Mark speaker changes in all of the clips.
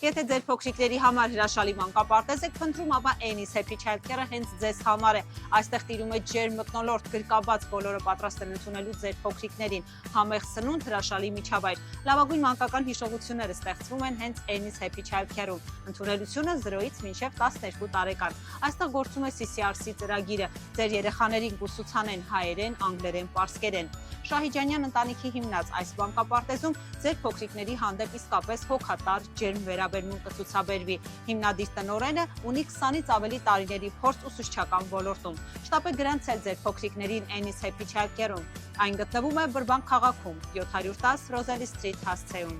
Speaker 1: Եթե ձեր փոքրիկների համար հրաշալի մանկապարտեզ եք փնտրում, ապա Annie's Happy Childcare-ը հենց ձեզ համար է։ Այստեղ տիրում է ջերմ մթնոլորտ, գրկաբաց, բոլորը պատրաստ են ընդունելու ձեր փոքրիկներին, համեղ սնունդ, հրաշալի միջավայր։ Լավագույն մանկական հիշողությունները ստեղծվում են հենց Annie's Happy Childcare-ում։ Ընդունելությունը 0-ից մինչև 12 տարեկան։ Այստեղ գործում է CCRC ծրագիրը։ Ձեր երեխաներին կուսուցանեն հայերեն, անգլերեն, պարսկերեն։ Շահիջանյան ընտանիքի հիմնած այս մանկապարտեզում ձեր փոքրիկների հանդեպ իսկապես հոգատար, ջերմ վերաբերմունք կցուցաբերվի։ Հիմնադիր տնօրենը ունի 20-ից ավելի տարիների փորձ ուսուցչական ոլորտում։ Շտապեք գրանցել ձեր փոքրիկներին Annie's Happy Childcare-ում։ Այն գտնվում է Բրբանք քաղաքում, 710 Rosalie Street հասցեում։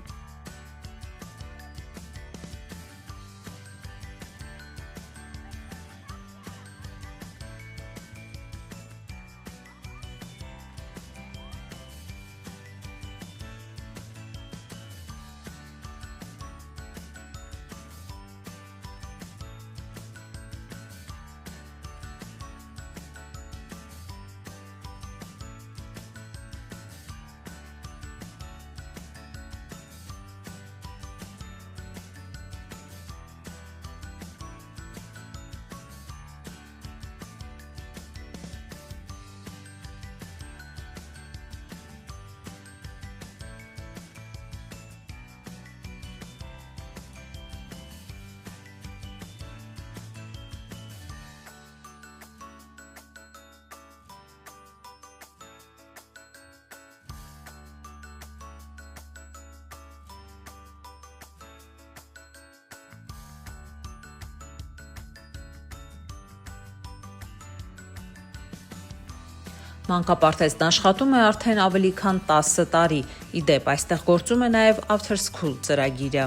Speaker 1: Մանկապարտեզն աշխատում է արդեն ավելի քան 10 տարի։ Ի դեպ, այստեղ գործում է նաև After School ծրագիրը։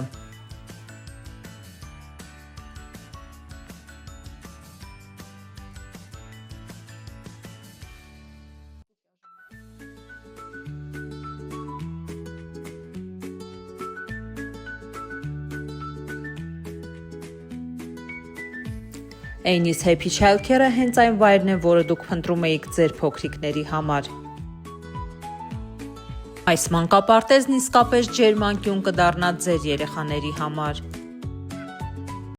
Speaker 1: Annie's Happy Childcare-ը հենց այն վայրն է, որը դուք փնտրում եք ձեր փոքրիկների համար։ Այս մանկապարտեզն իսկապես ջերմանկյուն կդառնա ձեր երեխաների համար։